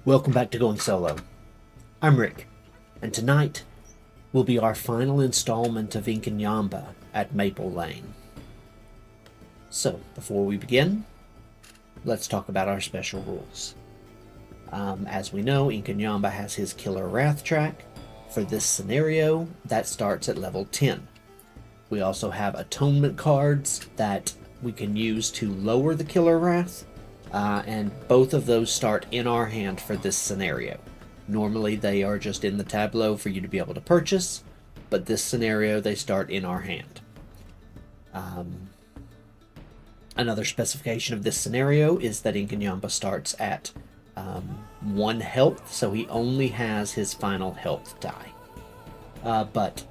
Welcome back to Going Solo. I'm Rick, and tonight will be our final installment of Inkanyamba at Maple Lane. So, before we begin, let's talk about our special rules. As we know, Inkanyamba has his Killer Wrath track. For this scenario, that starts at level 10. We also have atonement cards that we can use to lower the Killer Wrath, and both of those start in our hand for this scenario. Normally they are just in the tableau for you to be able to purchase, but this scenario they start in our hand. Another specification of this scenario is that Inkanyamba starts at 1 health, so he only has his final health die. But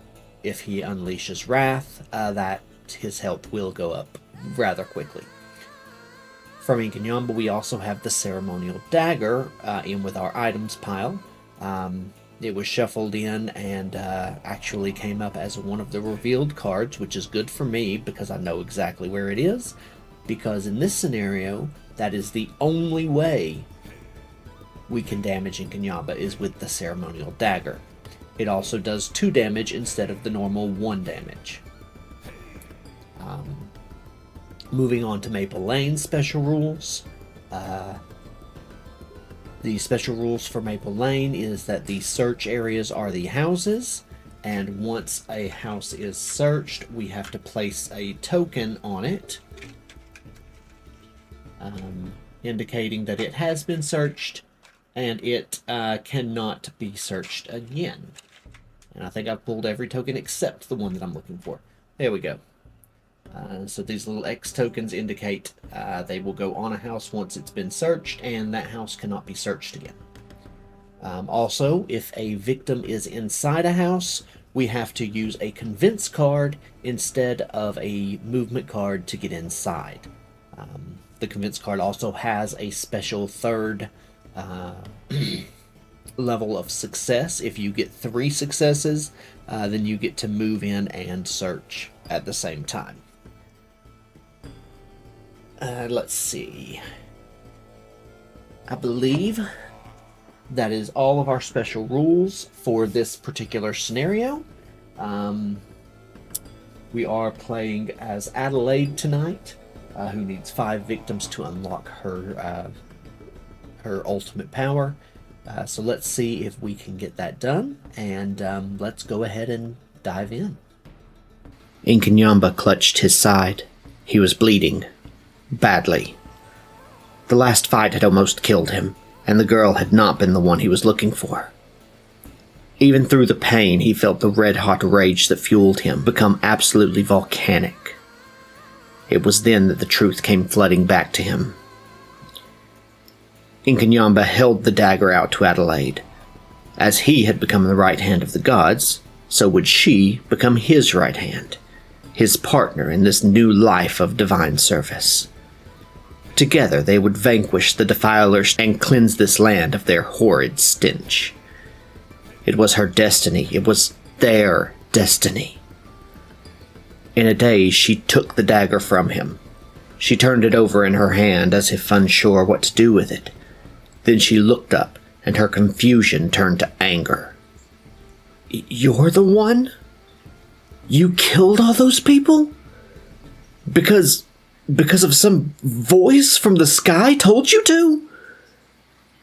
if he unleashes Wrath, that his health will go up rather quickly. From Inkanyamba, we also have the Ceremonial Dagger in with our items pile. It was shuffled in and actually came up as one of the revealed cards, which is good for me because I know exactly where it is. Because in this scenario, that is the only way we can damage Inkanyamba is with the Ceremonial Dagger. It also does 2 damage instead of the normal 1 damage. Moving on to Maple Lane special rules. The special rules for Maple Lane is that the search areas are the houses, and once a house is searched, we have to place a token on it, indicating that it has been searched, and it cannot be searched again. And I think I've pulled every token except the one that I'm looking for. There we go. So these little X tokens indicate they will go on a house once it's been searched, and that house cannot be searched again. Also, if a victim is inside a house, we have to use a convince card instead of a movement card to get inside. The convince card also has a special third level of success. If you get 3 successes, then you get to move in and search at the same time. Let's see. I believe that is all of our special rules for this particular scenario. We are playing as Adelaide tonight, who needs 5 victims to unlock her ultimate power. So let's see if we can get that done, and let's go ahead and dive in. Inkanyamba clutched his side. He was bleeding. Badly. The last fight had almost killed him, and the girl had not been the one he was looking for. Even through the pain, he felt the red-hot rage that fueled him become absolutely volcanic. It was then that the truth came flooding back to him. Inkanyamba held the dagger out to Adelaide. As he had become the right hand of the gods, so would she become his right hand, his partner in this new life of divine service. Together they would vanquish the defilers and cleanse this land of their horrid stench. It was her destiny. It was their destiny. In a daze, she took the dagger from him. She turned it over in her hand as if unsure what to do with it. Then she looked up, and her confusion turned to anger. "You're the one? You killed all those people? Because of some voice from the sky told you to?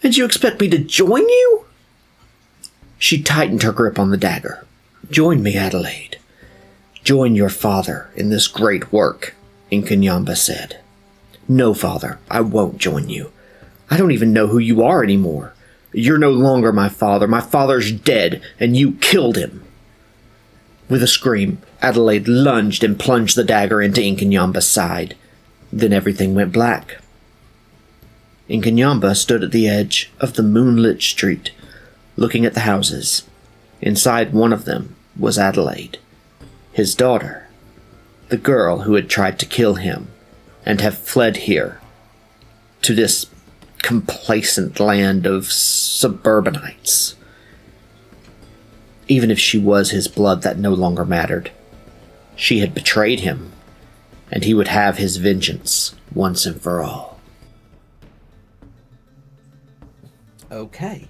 And you expect me to join you?" She tightened her grip on the dagger. "Join me, Adelaide. Join your father in this great work," Inkanyamba said. "No, father, I won't join you. I don't even know who you are anymore. You're no longer my father. My father's dead, and you killed him." With a scream, Adelaide lunged and plunged the dagger into Inkanyamba's side. Then everything went black. Inkanyamba stood at the edge of the moonlit street, looking at the houses. Inside one of them was Adelaide, his daughter, the girl who had tried to kill him and have fled here, to this complacent land of suburbanites. Even if she was his blood, that no longer mattered. She had betrayed him, and he would have his vengeance once and for all. Okay.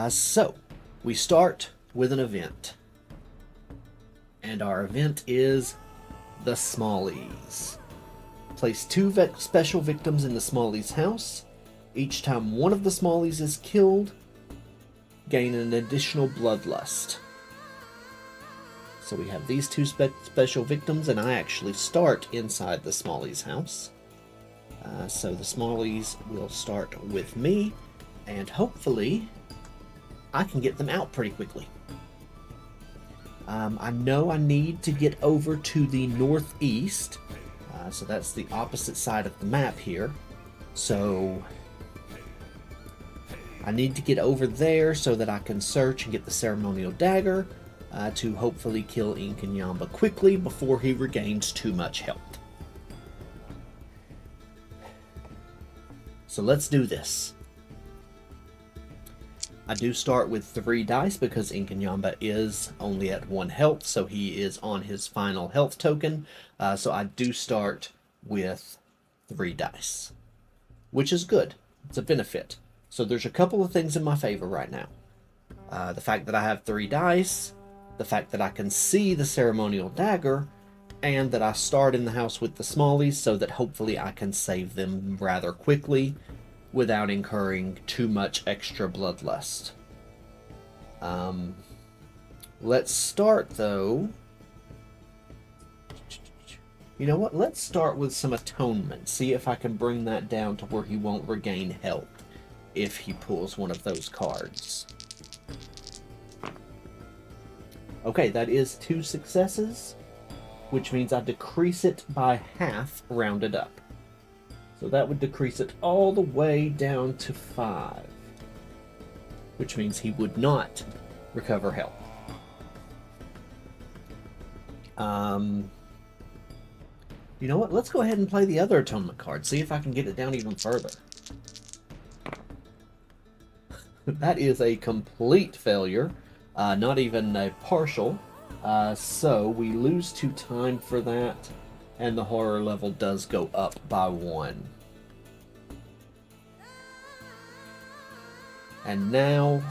So, we start with an event. And our event is the Smallies. Place 2 special victims in the Smallies' house. Each time one of the Smallies is killed, gain an additional bloodlust. So we have these 2 special victims, and I actually start inside the Smallies' house. So the Smallies will start with me, and hopefully I can get them out pretty quickly. I know I need to get over to the northeast, so that's the opposite side of the map here. So I need to get over there so that I can search and get the ceremonial dagger to hopefully kill Inkanyamba quickly before he regains too much health. So let's do this. I do start with 3 dice because Inkanyamba is only at 1 health, so he is on his final health token. So I do start with 3 dice, which is good. It's a benefit. So there's a couple of things in my favor right now. The fact that I have 3 dice, the fact that I can see the ceremonial dagger, and that I start in the house with the Smallies so that hopefully I can save them rather quickly without incurring too much extra bloodlust. Let's start though. You know what? Let's start with some atonement. See if I can bring that down to where he won't regain health if he pulls one of those cards. Okay, that is 2 successes, which means I decrease it by half, rounded up. So that would decrease it all the way down to 5, which means he would not recover health. You know what? Let's go ahead and play the other atonement card, see if I can get it down even further. That is a complete failure, not even a partial. So we lose 2 time for that, and the horror level does go up by 1. And now,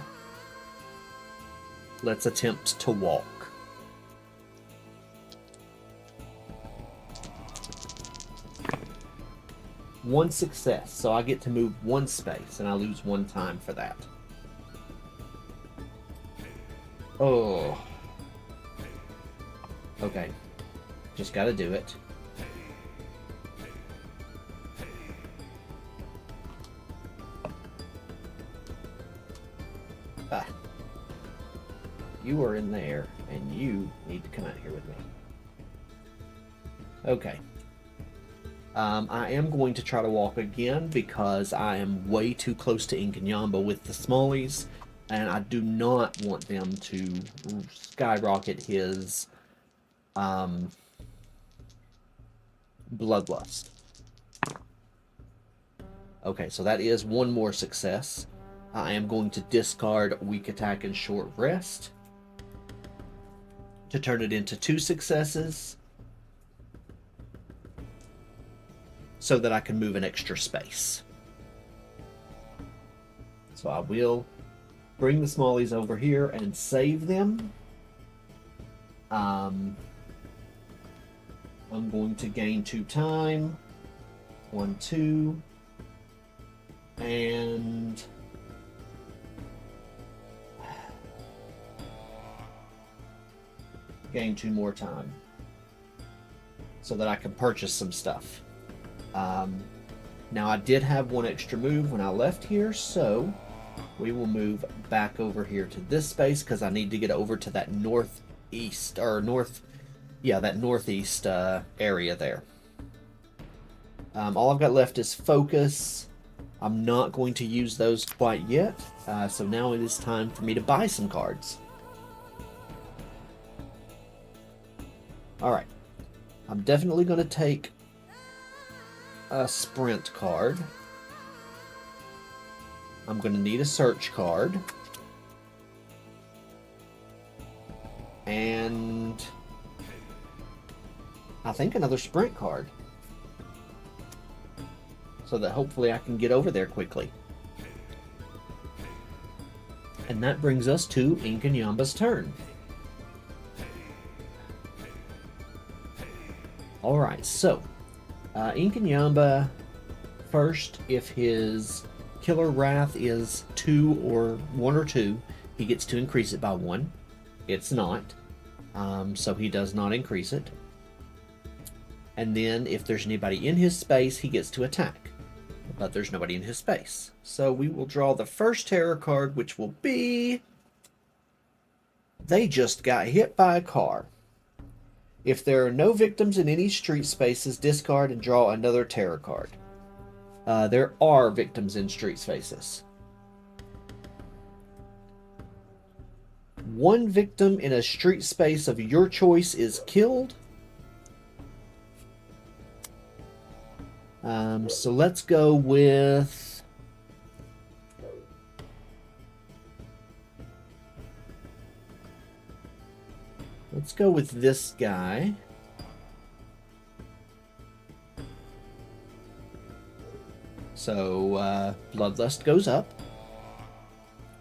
let's attempt to walk. One success, so I get to move 1 space, and I lose 1 time for that. Oh. Okay. Just gotta do it. Ah. You are in there, and you need to come out here with me. Okay. I am going to try to walk again because I am way too close to Inkanyamba with the Smallies, and I do not want them to skyrocket his bloodlust. Okay, so that is 1 more success. I am going to discard weak attack and short rest to turn it into 2 successes so that I can move an extra space. So I will bring the Smallies over here and save them. I'm going to gain 2 time. 1, 2. And gain 2 more time so that I can purchase some stuff. Now I did have 1 extra move when I left here, so we will move back over here to this space because I need to get over to that northeast area there. All I've got left is focus. I'm not going to use those quite yet, so now it is time for me to buy some cards. Alright, I'm definitely going to take a sprint card. I'm going to need a search card. And I think another sprint card. So that hopefully I can get over there quickly. And that brings us to Inkanyamba's turn. Alright, so Inkanyamba, first, if his Killer Wrath is 2 or 1 or 2, he gets to increase it by 1. It's not, so he does not increase it. And then if there's anybody in his space, he gets to attack. But there's nobody in his space. So we will draw the first terror card, which will be... They just got hit by a car. If there are no victims in any street spaces, discard and draw another terror card. There are victims in street spaces. One victim in a street space of your choice is killed. So let's go with... Let's go with this guy. So, Bloodlust goes up.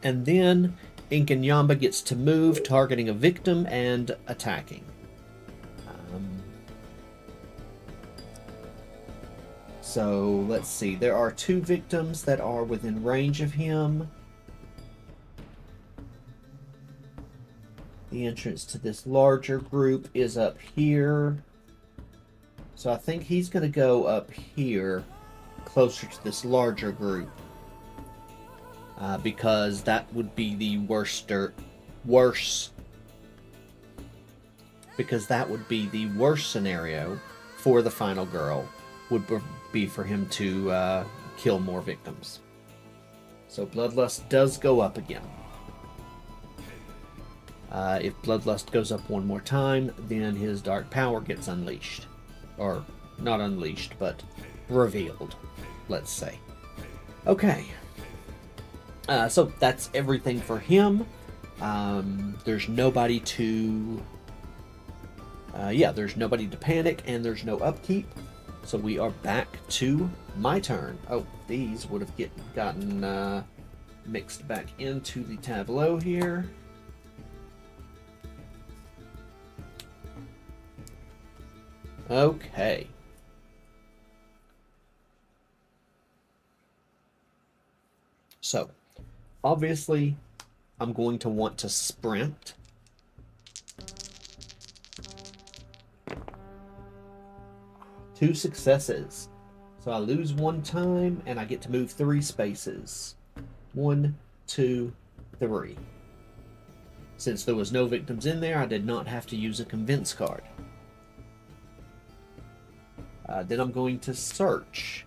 And then Inkanyamba gets to move, targeting a victim and attacking. So, let's see. There are 2 victims that are within range of him. The entrance to this larger group is up here. So I think he's going to go up here, closer to this larger group. Because that would be the worse. Because that would be the worst scenario for the final girl. Would be for him to kill more victims. So Bloodlust does go up again. If Bloodlust goes up one more time, then his dark power gets unleashed. Or, not unleashed, but revealed, let's say. Okay. So that's everything for him. There's nobody to... there's nobody to panic, and there's no upkeep. So we are back to my turn. Oh, these would have gotten mixed back into the tableau here. Okay. So, obviously, I'm going to want to sprint. Two successes. So I lose 1 time, and I get to move 3 spaces. 1, 2, 3. Since there was no victims in there, I did not have to use a convince card. Then I'm going to search.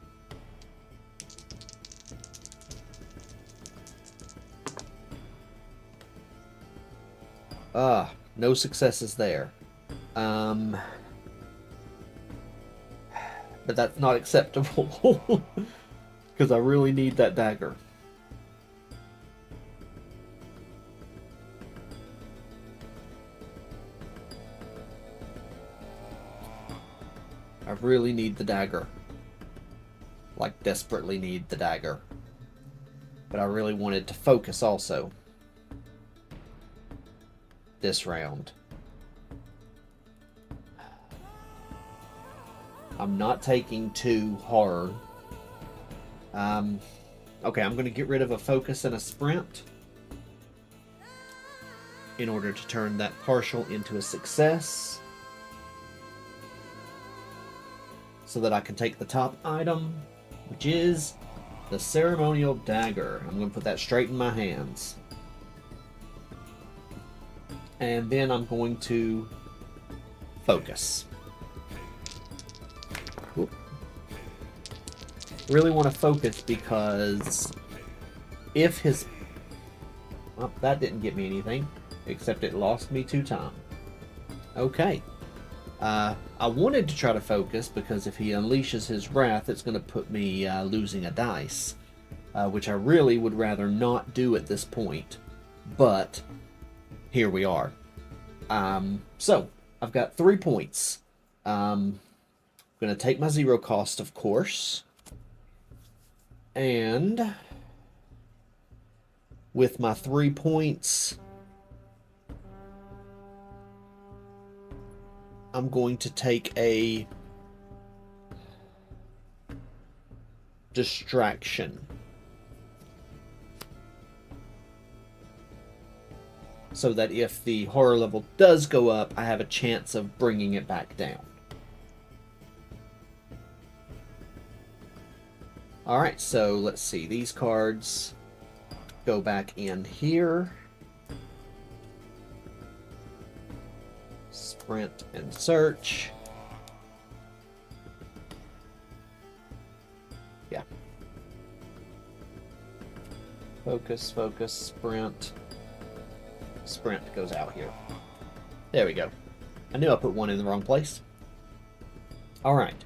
No successes there. But that's not acceptable. Because I really need that dagger. I really need the dagger. Like, desperately need the dagger. But I really wanted to focus also. This round. I'm not taking 2 horror. Okay, I'm going to get rid of a focus and a sprint in order to turn that partial into a success, so that I can take the top item, which is the ceremonial dagger. I'm going to put that straight in my hands. And then I'm going to focus. Ooh. Really want to focus because if his... Well, that didn't get me anything, except it lost me 2 time. Okay. I wanted to try to focus because if he unleashes his wrath, it's going to put me losing a dice, which I really would rather not do at this point. But here we are. So I've got 3 points. I'm going to take my 0 cost, of course, and with my 3 points, I'm going to take a distraction. So that if the horror level does go up, I have a chance of bringing it back down. Alright, so let's see. These cards go back in here. Sprint and search. Yeah. Focus, focus, sprint. Sprint goes out here. There we go. I knew I put one in the wrong place. Alright.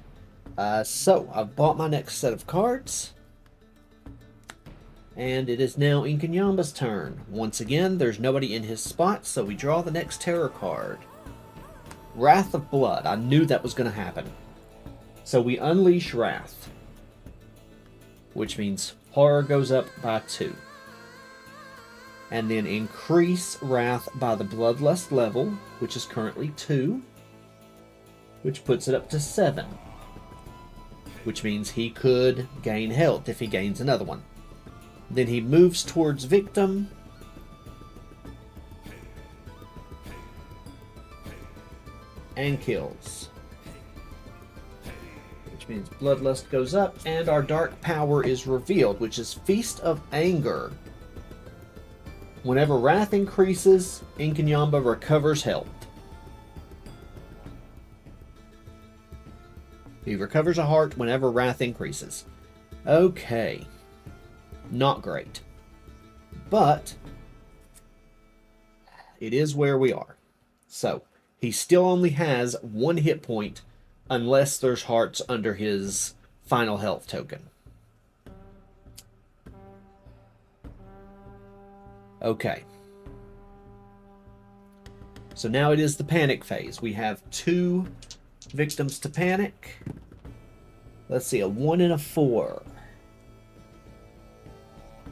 So, I've bought my next set of cards. And it is now Inkanyamba's turn. Once again, there's nobody in his spot, so we draw the next terror card. Wrath of Blood. I knew that was going to happen. So we unleash Wrath. Which means horror goes up by 2. And then increase Wrath by the Bloodlust level, which is currently 2. Which puts it up to 7. Which means he could gain health if he gains another one. Then he moves towards Victim. And kills. Which means Bloodlust goes up, and our dark power is revealed, which is Feast of Anger. Whenever Wrath increases, Inkanyamba recovers health. He recovers a heart whenever Wrath increases. Okay. Not great. But it is where we are. So, he still only has 1 hit point unless there's hearts under his final health token. Okay. So now it is the panic phase. We have 2 victims to panic. Let's see, a 1 and a 4.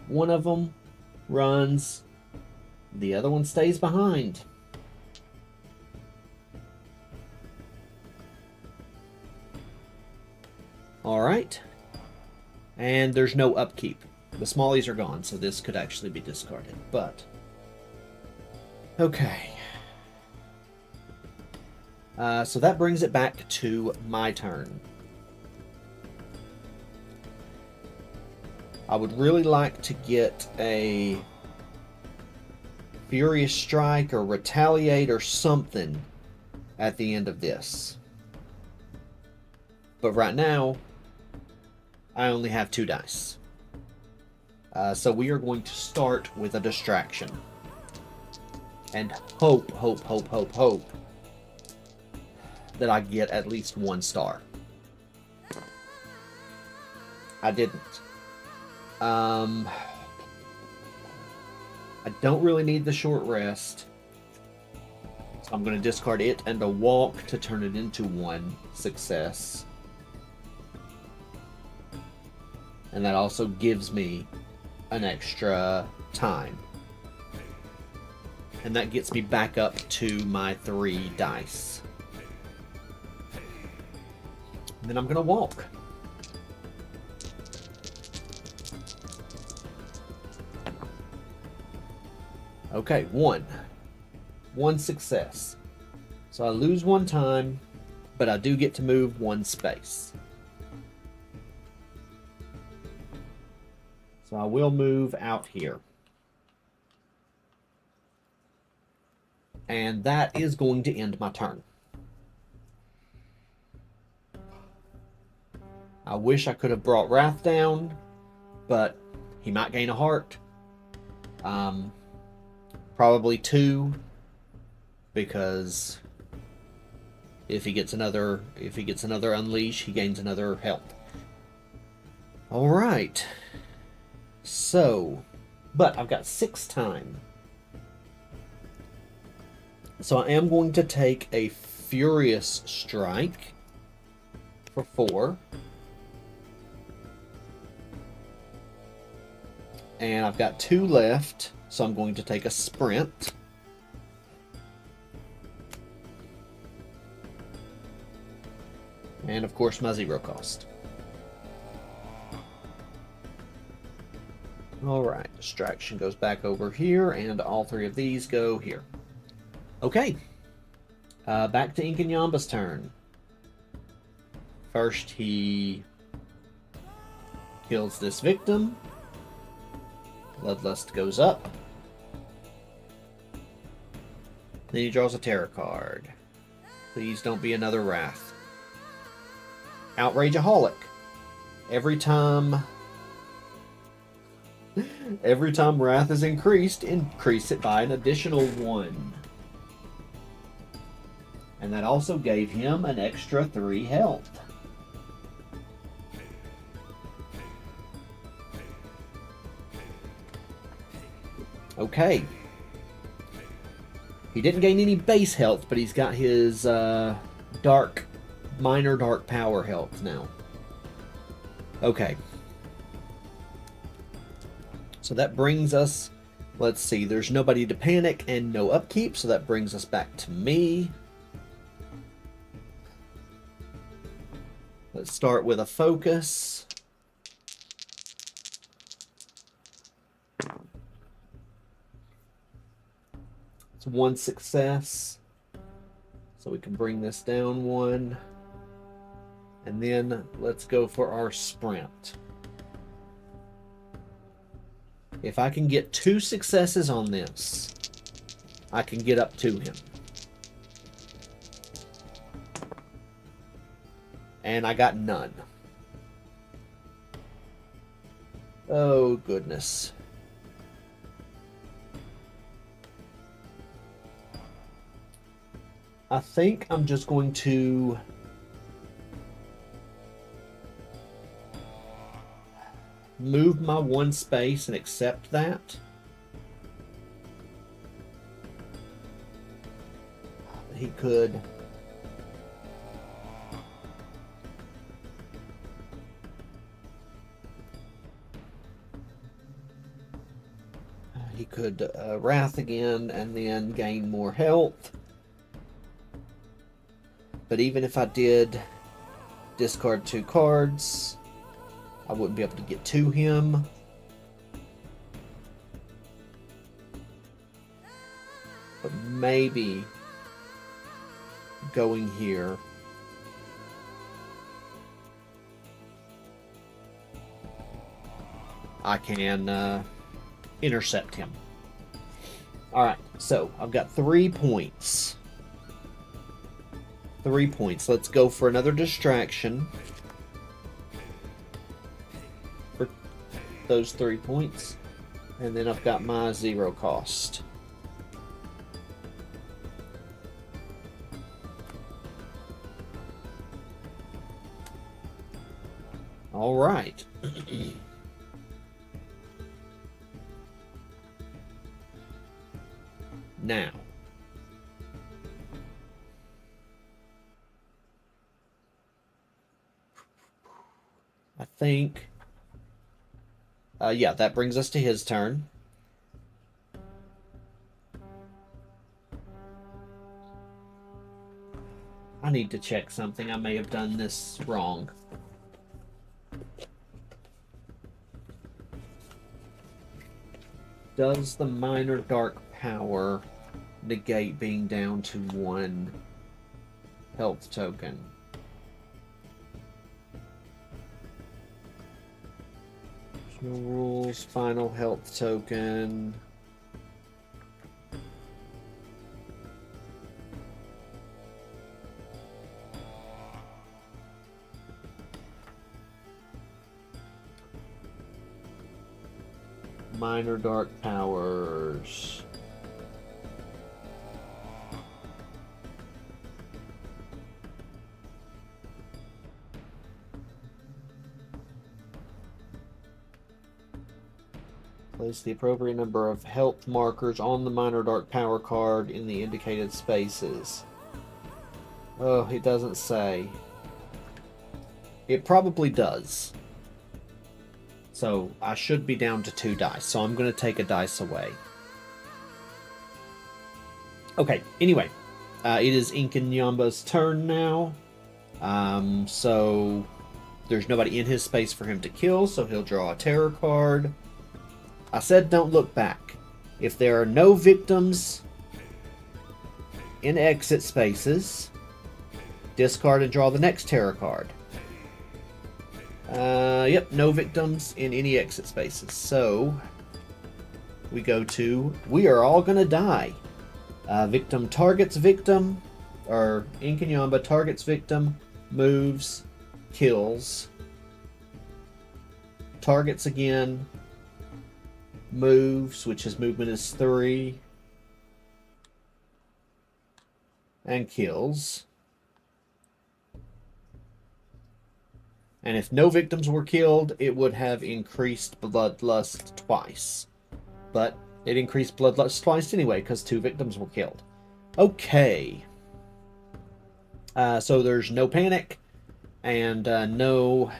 One of them runs. The other one stays behind. Alright. And there's no upkeep. The smallies are gone, so this could actually be discarded. But, okay. So that brings it back to my turn. I would really like to get a Furious Strike or Retaliate or something at the end of this. But right now, I only have 2 dice. So we are going to start with a distraction. And hope that I get at least 1 star. I didn't. I don't really need the short rest. So I'm going to discard it and a walk to turn it into 1 success. And that also gives me an extra time. And that gets me back up to my 3 dice. And then I'm going to walk. Okay, 1. 1 success. So I lose 1 time, but I do get to move 1 space. So I will move out here. And that is going to end my turn. I wish I could have brought Wrath down, but he might gain a heart. Probably 2, because if he gets another unleash, he gains another health. All right. So, but I've got 6 time. So I am going to take a Furious Strike for 4. And I've got 2 left, so I'm going to take a sprint. And of course my 0 cost. Alright, distraction goes back over here, and all 3 of these go here. Okay, back to Inkanyamba's turn. First he kills this victim. Bloodlust goes up. Then he draws a terror card. Please don't be another Wrath. Outrageaholic. Every time Wrath is increased, increase it by an additional 1. And that also gave him an extra 3 health. Okay. He didn't gain any base health, but he's got his minor dark power health now. Okay. So that brings us, let's see, there's nobody to panic and no upkeep, so that brings us back to me. Let's start with a focus. It's 1 success. So we can bring this down 1. And then let's go for our sprint. If I can get 2 successes on this, I can get up to him. And I got none. Oh, goodness. I think I'm just going to move my 1 space and accept that. He could Wrath again and then gain more health. But even if I did discard 2 cards, I wouldn't be able to get to him. But maybe going here. I can intercept him. Alright, so I've got 3 points. 3 points. Let's go for another distraction. For those 3 points. And then I've got my 0 cost. Alright. Now, I think, yeah, that brings us to his turn. I need to check something. I may have done this wrong. Does the minor dark power negate being down to 1 health token? Rules, final health token. Minor dark powers. Place the appropriate number of health markers on the minor dark power card in the indicated spaces. Oh, it doesn't say. It probably does. So I should be down to 2 dice. So I'm going to take a dice away. Okay, anyway. It is Inkanyamba's turn now. So there's nobody in his space for him to kill, so he'll draw a terror card. I said don't look back. If there are no victims in exit spaces, discard and draw the next terror card. Yep, no victims in any exit spaces. So we go to we are all gonna die. Victim targets victim, or Inkanyamba targets victim, moves, kills, targets again, moves, which his movement is 3, and kills. And if no victims were killed, it would have increased bloodlust twice. But it increased bloodlust twice anyway, because 2 victims were killed. Okay. So there's no panic, and no...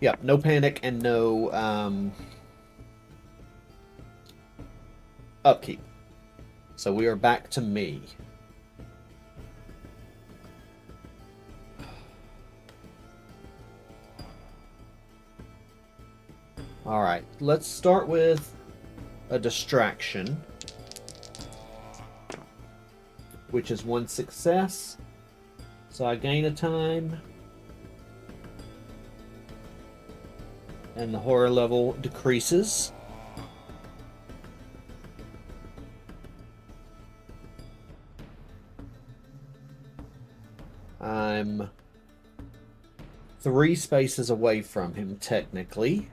Yep, no panic and no upkeep. So we are back to me. Alright, let's start with a distraction, which is 1 success. So I gain a time, and the horror level decreases. I'm 3 spaces away from him, technically.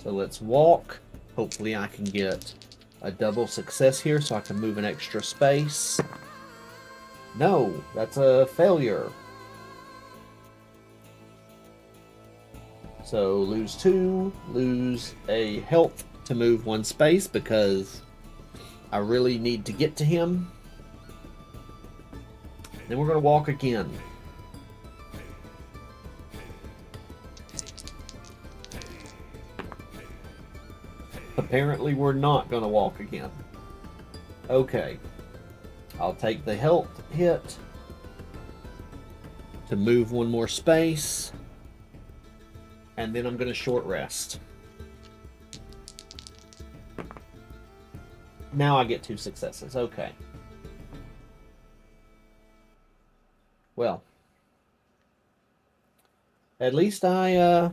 So let's walk. Hopefully I can get a double success here so I can move an extra space. No, that's a failure. So lose 2, lose a health to move 1 space because I really need to get to him. Then we're going to walk again. Apparently we're not going to walk again. Okay. I'll take the health hit to move 1 more space. And then I'm going to short rest. Now I get 2 successes. Okay. Well. At least I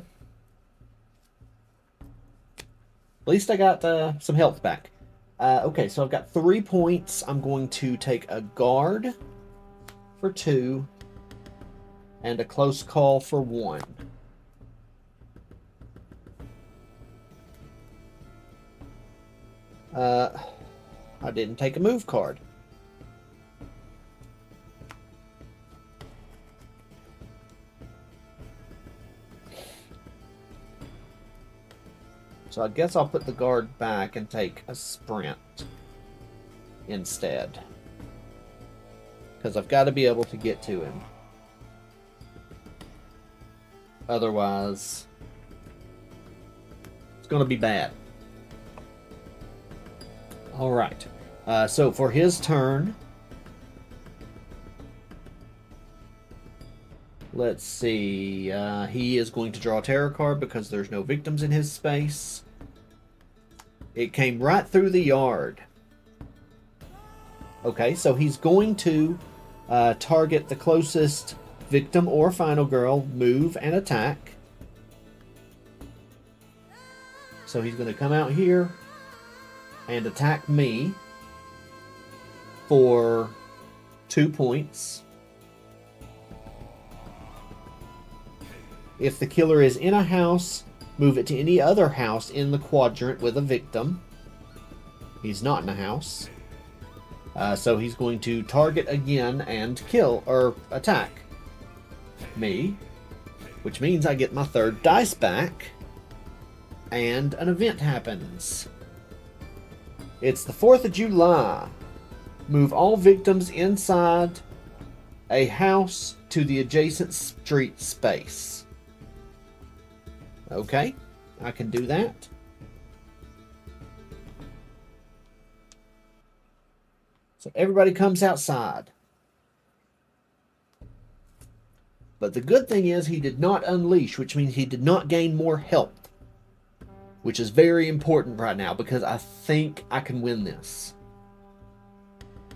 got some health back. Okay, so I've got 3 points. I'm going to take a guard for 2 and a close call for 1. I didn't take a move card. So I guess I'll put the guard back and take a sprint instead. Because I've got to be able to get to him. Otherwise, it's going to be bad. Alright. So for his turn, let's see. He is going to draw a terror card because there's no victims in his space. It came right through the yard. Okay, so he's going to target the closest victim or final girl, move, and attack. So he's going to come out here and attack me for 2 points. If the killer is in a house, move it to any other house in the quadrant with a victim. He's not in a house. So he's going to target again and kill, or attack me, which means I get my 3rd dice back, and an event happens. It's the 4th of July. Move all victims inside a house to the adjacent street space. Okay, I can do that. So everybody comes outside. But the good thing is he did not unleash, which means he did not gain more health, which is very important right now because I think I can win this.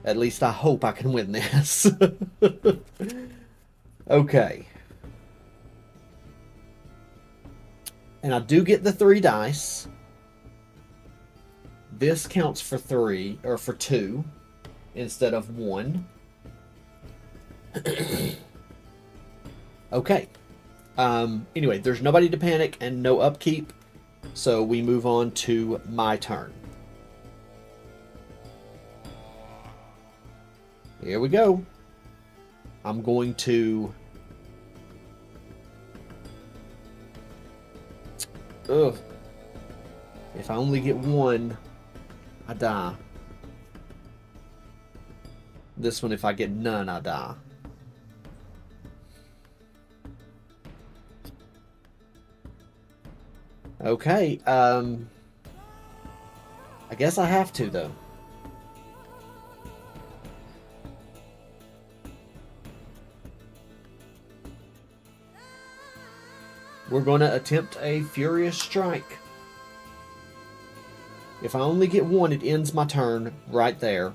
At least I hope I can win this. Okay. And I do get the 3 dice. This counts for 3, or for 2, instead of 1. Okay. Anyway, there's nobody to panic and no upkeep, so we move on to my turn. Here we go. I'm going to... Ugh. If I only get 1, I die. This one, if I get none, I die. Okay, I guess I have to, though. We're going to attempt a Furious Strike. If I only get 1, it ends my turn right there.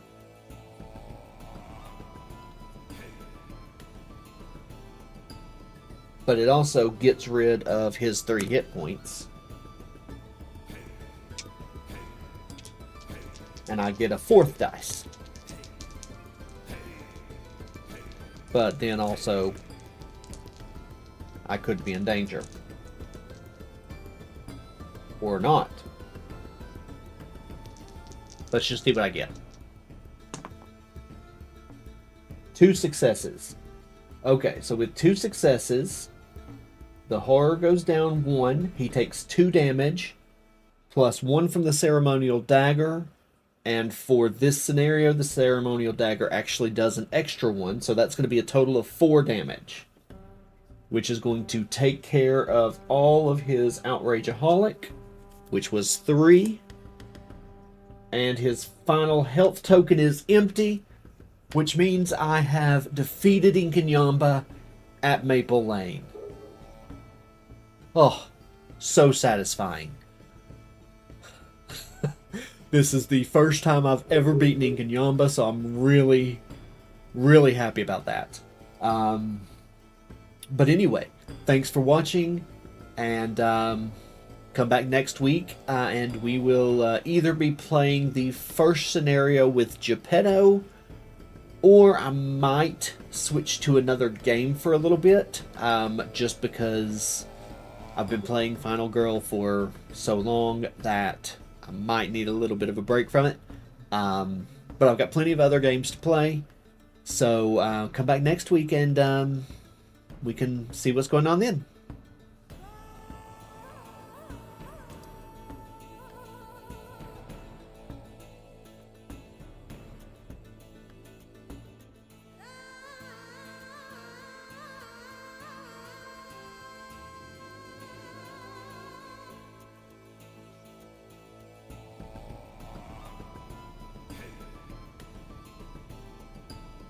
But it also gets rid of his 3 hit points. And I get a 4th dice. But then also, I could be in danger. Or not. Let's just see what I get. 2 successes. Okay, so with 2 successes, the horror goes down 1. He takes 2 damage, plus 1 from the ceremonial dagger. And for this scenario, the ceremonial dagger actually does an extra 1, so that's going to be a total of 4 damage, which is going to take care of all of his Outrageaholic, which was 3. And his final health token is empty, which means I have defeated Inkanyamba at Maple Lane. Oh, so satisfying. This is the first time I've ever beaten Inkanyamba, so I'm really, really happy about that. But anyway, thanks for watching, and come back next week, and we will either be playing the first scenario with Geppetto, or I might switch to another game for a little bit, just because I've been playing Final Girl for so long that I might need a little bit of a break from it. But I've got plenty of other games to play, so come back next week and we can see what's going on then.